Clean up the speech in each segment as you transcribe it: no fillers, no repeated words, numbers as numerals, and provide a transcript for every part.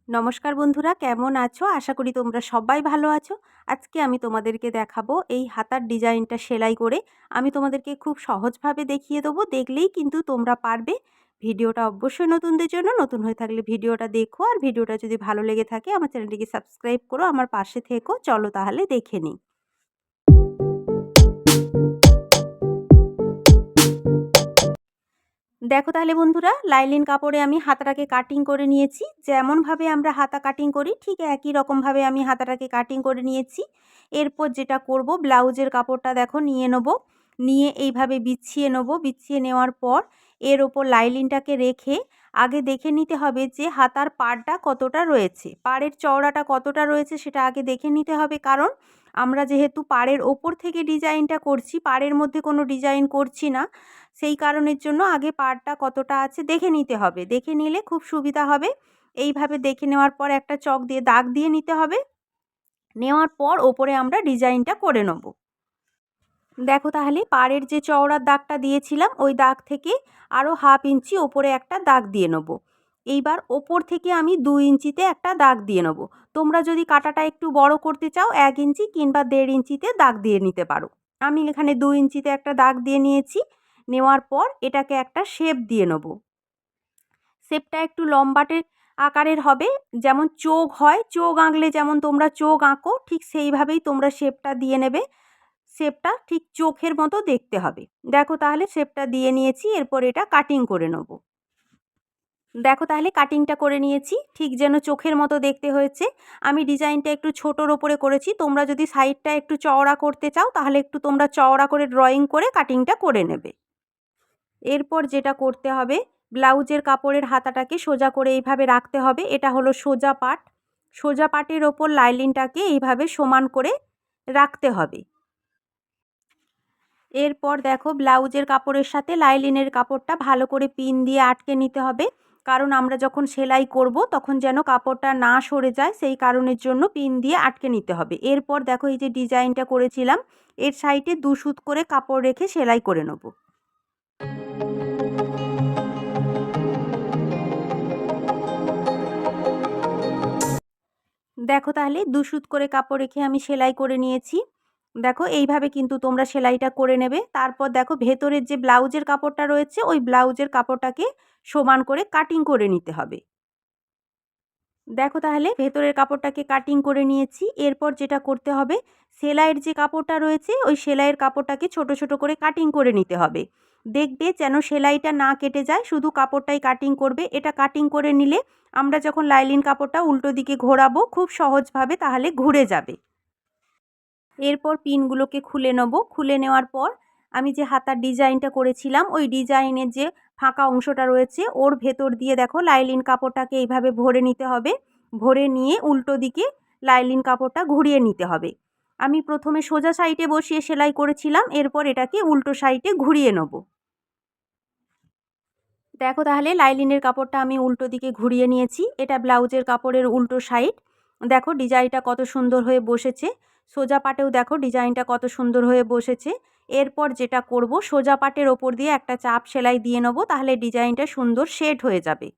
নমস্কার বন্ধুরা, কেমন আছো? আশা করি তোমরা সবাই ভালো আছো। আজকে আমি তোমাদেরকে দেখাবো এই হাতার ডিজাইনটা সেলাই করে আমি তোমাদেরকে খুব সহজভাবে দেখিয়ে দেবো। দেখলেই কিন্তু তোমরা পারবে। ভিডিওটা অবশ্যই নতুনদের জন্য, নতুন হয়ে থাকলে ভিডিওটা দেখো, আর ভিডিওটা যদি ভালো লেগে থাকে আমার চ্যানেলটিকে সাবস্ক্রাইব করো, আমার পাশে থেকো। চলো তাহলে দেখে নিই। দেখো তাহলে বন্ধুরা, লাইলিন কাপড়ে আমি হাতাটাকে কাটিং করে নিয়েছি। যেমনভাবে আমরা হাতা কাটিং করি ঠিক একই রকমভাবে আমি হাতাটাকে কাটিং করে নিয়েছি। এরপর যেটা করব, ব্লাউজের কাপড়টা দেখো নিয়ে নেব, নিয়ে এইভাবে বিছিয়ে নেব। বিছিয়ে নেওয়ার পর এর ওপর লাইলিনটাকে রেখে আগে দেখে নিতে হবে যে হাতার পাড়টা কতটা রয়েছে, পাড়ের চওড়াটা কতটা রয়েছে সেটা আগে দেখে নিতে হবে। কারণ আমরা যেহেতু পাড়ের ওপর থেকে ডিজাইনটা করছি, পাড়ের মধ্যে কোনো ডিজাইন করছি না, সেই কারণের জন্য আগে পাড়টা কতটা আছে দেখে নিতে হবে। দেখে নিলে খুব সুবিধা হবে। এইভাবে দেখে নেওয়ার পর একটা চক দিয়ে দাগ দিয়ে নিতে হবে। নেওয়ার পর ওপরে আমরা ডিজাইনটা করে নেব। দেখো তাহলে পাড়ের যে চওড়ার দাগটা দিয়েছিলাম ওই দাগ থেকে আরও হাফ ইঞ্চি ওপরে একটা দাগ দিয়ে নেব। এইবার ওপর থেকে আমি 2 ইঞ্চিতে একটা দাগ দিয়ে নেব। তোমরা যদি কাটাটা একটু বড় করতে চাও 1 ইঞ্চি কিংবা 1.5 ইঞ্চিতে দাগ দিয়ে নিতে পারো। আমি এখানে 2 ইঞ্চিতে একটা দাগ দিয়ে নিয়েছি। নেওয়ার পর এটাকে একটা শেপ দিয়ে নেব। শেপটা একটু লম্বাটে আকারের হবে, যেমন চোখ হয়, চোখ আঁকলে যেমন তোমরা চোখ আঁকো ঠিক সেইভাবেই তোমরা শেপটা দিয়ে নেবে। শেপটা ঠিক চোখের মতো দেখতে হবে। দেখো তাহলে শেপটা দিয়ে নিয়েছি। এরপর এটা কাটিং করে নেব। দেখো তাহলে কাটিংটা করে নিয়েছি, ঠিক যেন চোখের মতো দেখতে হয়েছে। আমি ডিজাইনটা একটু ছোটোর ওপরে করেছি। তোমরা যদি সাইডটা একটু চওড়া করতে চাও তাহলে একটু তোমরা চওড়া করে ড্রয়িং করে কাটিংটা করে নেবে। এরপর যেটা করতে হবে, ব্লাউজের কাপড়ের হাতাটাকে সোজা করে এইভাবে রাখতে হবে। এটা হলো সোজা পাট। সোজা পাটের ওপর লাইলিনটাকে এইভাবে সমান করে রাখতে হবে। এরপর দেখো ব্লাউজের কাপড়ের সাথে লাইলিনের কাপড়টা ভালো করে পিন দিয়ে আটকে নিতে হবে। কারণ আমরা যখন সেলাই করব তখন যেন কাপড়টা না সরে যায়, সেই কারণের জন্য পিন দিয়ে আটকে নিতে হবে। এরপর দেখো এই যে ডিজাইনটা করেছিলাম এর সাইডে 2 সুত করে কাপড় রেখে সেলাই করে নেব। দেখো তাহলে 2 সুত করে কাপড় রেখে আমি সেলাই করে নিয়েছি। দেখো এইভাবে কিন্তু তোমরা সেলাইটা করে নেবে। তারপর দেখো ভেতরের যে ব্লাউজের কাপড়টা রয়েছে ওই ব্লাউজের কাপড়টাকে সমান করে কাটিং করে নিতে হবে। দেখো তাহলে ভেতরের কাপড়টাকে কাটিং করে নিয়েছি। এরপর যেটা করতে হবে, সেলাইয়ের যে কাপড়টা রয়েছে ওই সেলাইয়ের কাপড়টাকে ছোট ছোট করে কাটিং করে নিতে হবে। দেখবে যেন সেলাইটা না কেটে যায়, শুধু কাপড়টাই কাটিং করবে। এটা কাটিং করে নিলে আমরা যখন লাইলিন কাপড়টা উল্টো দিকে ঘোরাবো খুব সহজভাবে তাহলে ঘুরে যাবে। এরপর পিনগুলোকে খুলে নেব। খুলে নেওয়ার পর আমি যে হাতার ডিজাইনটা করেছিলাম ওই ডিজাইনের যে ফাঁকা অংশটা রয়েছে ওর ভেতর দিয়ে দেখো লাইলিন কাপড়টাকে এইভাবে ভরে নিতে হবে। ভরে নিয়ে উল্টো দিকে লাইলিন কাপড়টা ঘুরিয়ে নিতে হবে। আমি প্রথমে সোজা সাইডে বসিয়ে সেলাই করেছিলাম, এরপর এটাকে উল্টো সাইডে ঘুরিয়ে নেব। দেখো তাহলে লাইলিনের কাপড়টা আমি উল্টো দিকে ঘুরিয়ে নিয়েছি। এটা ব্লাউজের কাপড়ের উল্টো সাইড। দেখো ডিজাইনটা কত সুন্দর হয়ে বসেছে। সোজা পাটেও দেখো ডিজাইনটা কত সুন্দর হয়ে বসেছে। এরপর যেটা করব, সোজা পাটের ওপর দিয়ে একটা চাপ সেলাই দিয়ে নেবো, তাহলে ডিজাইনটা সুন্দর শেড হয়ে যাবে।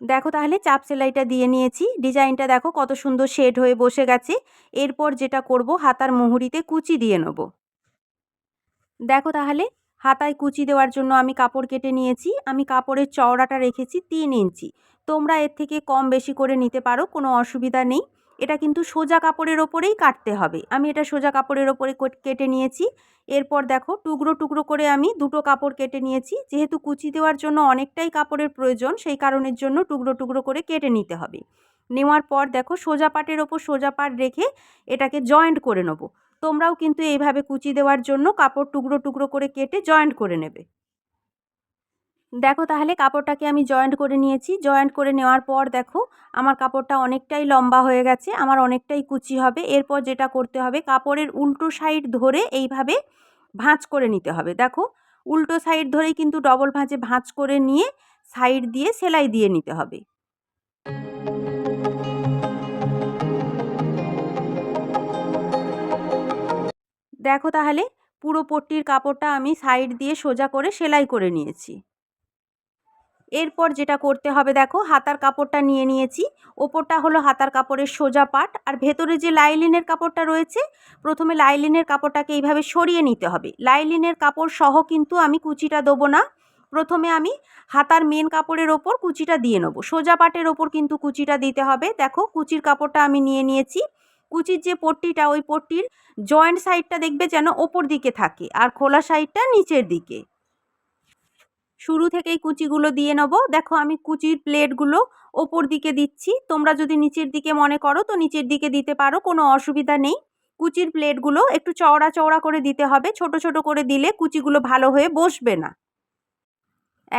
দেখো তাহলে চাপ সেলাইটা দিয়ে নিয়েছি। ডিজাইনটা দেখো কত সুন্দর শেড হয়ে বসে গেছে। এরপর যেটা করব, হাতার মুহুরিতে কুচি দিয়ে নেব। দেখো তাহলে হাতায় কুচি দেওয়ার জন্য আমি কাপড় কেটে নিয়েছি। আমি কাপড়ের চওড়াটা রেখেছি 3 ইঞ্চি। তোমরা এর থেকে কম বেশি করে নিতে পারো, কোনো অসুবিধা নেই। এটা কিন্তু সোজা কাপড়ের ওপরেই কাটতে হবে। আমি এটা সোজা কাপড়ের ওপরে কেটে নিয়েছি। এরপর দেখো টুকরো টুকরো করে আমি দুটো কাপড় কেটে নিয়েছি। যেহেতু কুচি দেওয়ার জন্য অনেকটাই কাপড়ের প্রয়োজন, সেই কারণের জন্য টুকরো টুকরো করে কেটে নিতে হবে। নেওয়ার পর দেখো সোজা পাটের ওপর সোজা পাট রেখে এটাকে জয়েন্ট করে নেব। তোমরাও কিন্তু এইভাবে কুচি দেওয়ার জন্য কাপড় টুকরো টুকরো করে কেটে জয়েন্ট করে নেবে। দেখো তাহলে কাপড়টাকে আমি জয়েন্ট করে নিয়েছি। জয়েন্ট করে নেওয়ার পর দেখো আমার কাপড়টা অনেকটাই লম্বা হয়ে গেছে, আমার অনেকটাই কুচি হবে। এরপর যেটা করতে হবে, কাপড়ের উল্টো সাইড ধরে এইভাবে ভাঁজ করে নিতে হবে। দেখো উল্টো সাইড ধরেই কিন্তু ডবল ভাঁজে ভাঁজ করে নিয়ে সাইড দিয়ে সেলাই দিয়ে নিতে হবে। দেখো তাহলে পুরো পট্টির কাপড়টা আমি সাইড দিয়ে সোজা করে সেলাই করে নিয়েছি। এরপর যেটা করতে হবে দেখো, হাতার কাপড়টা নিয়ে নিয়েছি। ওপরটা হলো হাতার কাপড়ের সোজা পাট, আর ভেতরে যে লাইলিনের কাপড়টা রয়েছে, প্রথমে লাইলিনের কাপড়টাকে এইভাবে সরিয়ে নিতে হবে। লাইলিনের কাপড় সহ কিন্তু আমি কুচিটা দেবো না, প্রথমে আমি হাতার মেন কাপড়ের ওপর কুচিটা দিয়ে নেবো। সোজা পাটের ওপর কিন্তু কুচিটা দিতে হবে। দেখো কুচির কাপড়টা আমি নিয়ে নিয়েছি। কুচির যে পট্টিটা, ওই পট্টির জয়েন্ট সাইডটা দেখবে যেন ওপর দিকে থাকে, আর খোলা সাইডটা নিচের দিকে। শুরু থেকেই কুচিগুলো দিয়ে নেব। দেখো আমি কুচির প্লেটগুলো ওপর দিকে দিচ্ছি, তোমরা যদি নিচের দিকে মনে করো তো নিচের দিকে দিতে পারো, কোনো অসুবিধা নেই। কুচির প্লেটগুলো একটু চওড়া চওড়া করে দিতে হবে, ছোট ছোট করে দিলে কুচিগুলো ভালো হয়ে বসবে না।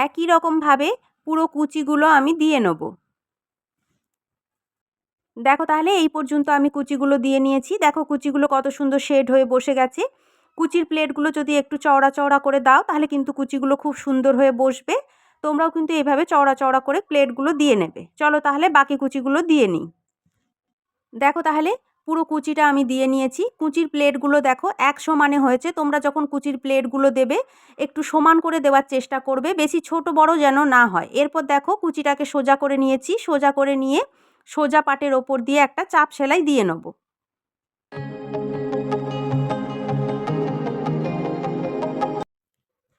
একই রকমভাবে পুরো কুচিগুলো আমি দিয়ে নেব। দেখো তাহলে এই পর্যন্ত আমি কুচিগুলো দিয়ে নিয়েছি। দেখো কুচিগুলো কত সুন্দর শেড হয়ে বসে গেছে। কুচির প্লেটগুলো যদি একটু চওড়া চওড়া করে দাও তাহলে কিন্তু কুচিগুলো খুব সুন্দর হয়ে বসবে। তোমরাও কিন্তু এইভাবে চওড়া চওড়া করে প্লেটগুলো দিয়ে নেবে। চলো তাহলে বাকি কুচিগুলো দিয়ে নিই। দেখো তাহলে পুরো কুচিটা আমি দিয়ে নিয়েছি। কুচির প্লেটগুলো দেখো এক সমানে হয়েছে। তোমরা যখন কুচির প্লেটগুলো দেবে একটু সমান করে দেওয়ার চেষ্টা করবে, বেশি ছোট বড় যেন না হয়। এরপর দেখো কুচিটাকে সোজা করে নিয়েছি। সোজা করে নিয়ে সোজা পাটের ওপর দিয়ে একটা চাপ সেলাই দিয়ে নেব।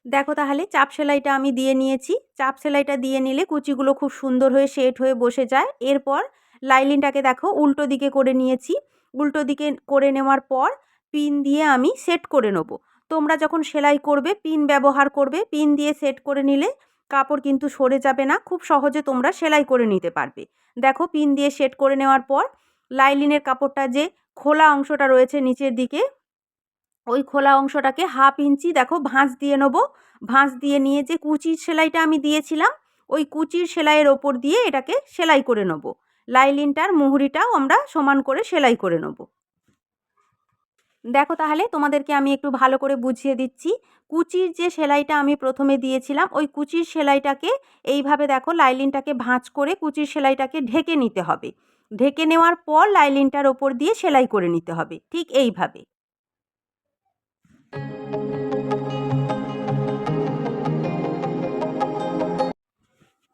দেখো তাহলে চাপ সেলাইটা আমি দিয়ে নিয়েছি। চাপ সেলাইটা দিয়ে নিলে কুচিগুলো খুব সুন্দর হয়ে সেট হয়ে বসে যায়। এরপর লাইলিনটাকে দেখো উল্টো দিকে করে নিয়েছি। উল্টো দিকে করে নেওয়ার পর পিন দিয়ে আমি সেট করে নেব। তোমরা যখন সেলাই করবে পিন ব্যবহার করবে, পিন দিয়ে সেট করে নিলে কাপড় কিন্তু সরে যাবে না, খুব সহজে তোমরা সেলাই করে নিতে পারবে। দেখো পিন দিয়ে সেট করে নেওয়ার পর লাইলিনের কাপড়টা যে খোলা অংশটা রয়েছে নিচের দিকে, ওই খোলা অংশটাকে হাফ ইঞ্চি দেখো ভাঁজ দিয়ে নেব। ভাঁজ দিয়ে নিয়ে যে কুচির সেলাইটা আমি দিয়েছিলাম, ওই কুচির সেলাইয়ের ওপর দিয়ে এটাকে সেলাই করে নেব। লাইলিনটার মুহুরিটাও আমরা সমান করে সেলাই করে নেব। দেখো তাহলে তোমাদেরকে আমি একটু ভালো করে বুঝিয়ে দিচ্ছি। কুচির যে সেলাইটা আমি প্রথমে দিয়েছিলাম, ওই কুচির সেলাইটাকে এইভাবে দেখো লাইলিনটাকে ভাঁজ করে কুচির সেলাইটাকে ঢেকে নিতে হবে। ঢেকে নেওয়ার পর লাইলিনটার ওপর দিয়ে সেলাই করে নিতে হবে, ঠিক এইভাবে।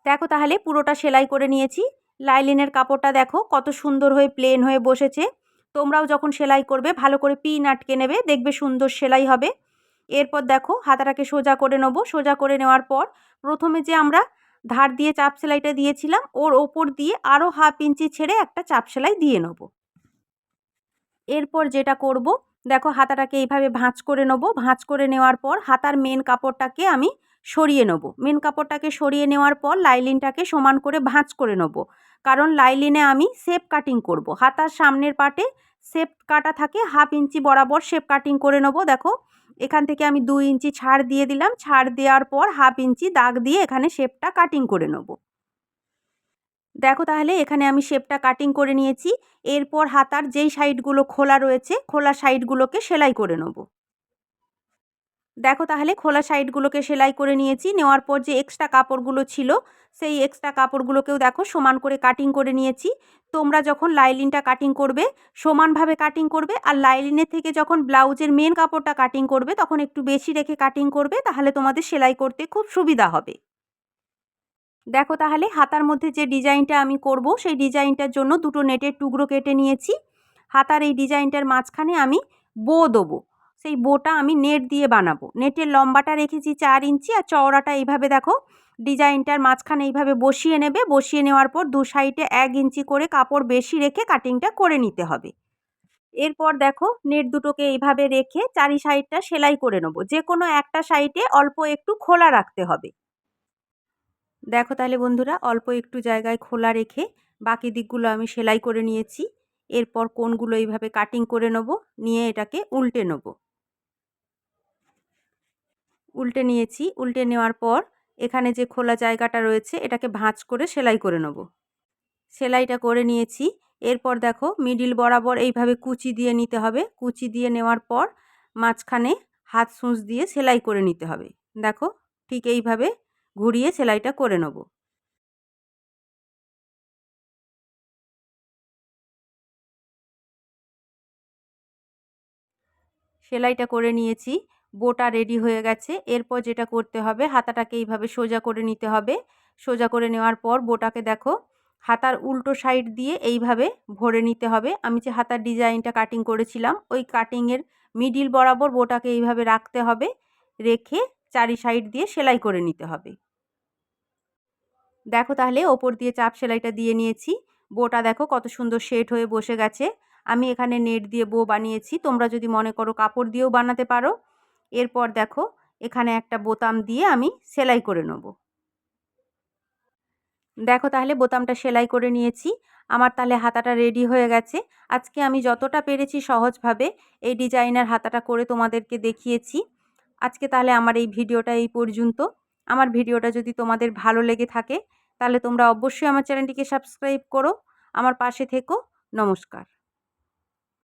দেখো তাহলে পুরোটা সেলাই করে নিয়েছি। লাইলিনের কাপড়টা দেখো কত সুন্দর হয়ে প্লেন হয়ে বসেছে। তোমরাও যখন সেলাই করবে ভালো করে পিন আটকে নেবে, দেখবে সুন্দর সেলাই হবে। এরপর দেখো হাতাটাকে সোজা করে নেব। সোজা করে নেওয়ার পর প্রথমে যে আমরা ধার দিয়ে চাপ সেলাইটা দিয়েছিলাম, ওর ওপর দিয়ে আরও হাফ ইঞ্চি ছেড়ে একটা চাপ সেলাই দিয়ে নেব। এরপর যেটা করব, দেখো হাতাটাকে এইভাবে ভাঁজ করে নেব। ভাঁজ করে নেওয়ার পর হাতার মেন কাপড়টাকে আমি সরিয়ে নেব। মেন কাপড়টাকে সরিয়ে নেওয়ার পর লাইলিনটাকে সমান করে ভাঁজ করে নেব, কারণ লাইলিনে আমি শেপ কাটিং করব। হাতার সামনের পাটে শেপ কাটা থাকে, হাফ ইঞ্চি বরাবর শেপ কাটিং করে নেব। দেখো এখান থেকে আমি 2 ইঞ্চি ছাড় দিয়ে দিলাম। ছাড় দেওয়ার পর হাফ ইঞ্চি দাগ দিয়ে এখানে শেপটা কাটিং করে নেব। দেখো তাহলে এখানে আমি শেপটা কাটিং করে নিয়েছি। এরপর হাতার যেই সাইডগুলো খোলা রয়েছে, খোলা সাইডগুলোকে সেলাই করে নেব। দেখো তাহলে খোলা সাইডগুলোকে সেলাই করে নিয়েছি। নেওয়ার পর যে এক্সট্রা কাপড়গুলো ছিল, সেই এক্সট্রা কাপড়গুলোকেও দেখো সমান করে কাটিং করে নিয়েছি। তোমরা যখন লাইলিনটা কাটিং করবে সমানভাবে কাটিং করবে, আর লাইলিনের থেকে যখন ব্লাউজের মেন কাপড়টা কাটিং করবে তখন একটু বেশি রেখে কাটিং করবে, তাহলে তোমাদের সেলাই করতে খুব সুবিধা হবে। দেখো তাহলে হাতার মধ্যে যে ডিজাইনটা আমি করব, সেই ডিজাইনটার জন্য দুটো নেটের টুকরো কেটে নিয়েছি। হাতার এই ডিজাইনটার মাঝখানে আমি বো দেবো। সেই বোটা আমি নেট দিয়ে বানাবো। নেটের লম্বাটা রেখেছি 4 ইঞ্চি, আর চওড়াটা এইভাবে দেখো ডিজাইনটার মাঝখানে এইভাবে বসিয়ে নেবে। বসিয়ে নেওয়ার পর দু সাইডে 1 ইঞ্চি করে কাপড় বেশি রেখে কাটিংটা করে নিতে হবে। এরপর দেখো নেট দুটোকে এইভাবে রেখে চারি সাইডটা সেলাই করে নেবো। যে কোনো একটা সাইডে অল্প একটু খোলা রাখতে হবে। দেখো তাহলে বন্ধুরা অল্প একটু জায়গায় খোলা রেখে বাকি দিকগুলো আমি সেলাই করে নিয়েছি। এরপর কোণগুলো এইভাবে কাটিং করে নেব, নিয়ে এটাকে উল্টে নেব। উল্টে নিয়েছি। উল্টে নেওয়ার পর এখানে যে খোলা জায়গাটা রয়েছে এটাকে ভাঁজ করে সেলাই করে নেব। সেলাইটা করে নিয়েছি। এরপর দেখো মিডিল বরাবর এইভাবে কুচি দিয়ে নিতে হবে। কুচি দিয়ে নেওয়ার পর মাঝখানে হাত সূচ দিয়ে সেলাই করে নিতে হবে। দেখো ঠিক এইভাবে ঘুরিয়ে সেলাইটা করে নেব। সেলাইটা করে নিয়েছি। বোটা রেডি হয়ে গেছে। এরপর যেটা করতে হবে, হাতাটাকে এইভাবে সোজা করে নিতে হবে। সোজা করে নেওয়ার পর বোটাকে দেখো হাতার উল্টো সাইড দিয়ে এইভাবে ভরে নিতে হবে। আমি যে হাতার ডিজাইনটা কাটিং করেছিলাম ওই কাটিংয়ের মিডিল বরাবর বোটাকে এইভাবে রাখতে হবে, রেখে চারি সাইড দিয়ে সেলাই করে নিতে হবে। দেখো তাহলে ওপর দিয়ে চাপ সেলাইটা দিয়ে নিয়েছি। বোটা দেখো কত সুন্দর সেট হয়ে বসে গেছে। আমি এখানে নেট দিয়ে বো বানিয়েছি, তোমরা যদি মনে করো কাপড় দিয়েও বানাতে পারো। এরপর দেখো এখানে একটা বোতাম দিয়ে আমি সেলাই করে নেব। দেখো তাহলে বোতামটা সেলাই করে নিয়েছি। আমার তাহলে হাতাটা রেডি হয়ে গেছে। আজকে আমি যতটা পেরেছি সহজভাবে এই ডিজাইনের হাতাটা করে তোমাদেরকে দেখিয়েছি। আজকে তাহলে আমার এই ভিডিওটা এই পর্যন্ত। আমার ভিডিওটা যদি তোমাদের ভালো লেগে থাকে তাহলে তোমরা অবশ্যই আমার চ্যানেলটিকে সাবস্ক্রাইব করো। আমার পাশে থেকো। নমস্কার।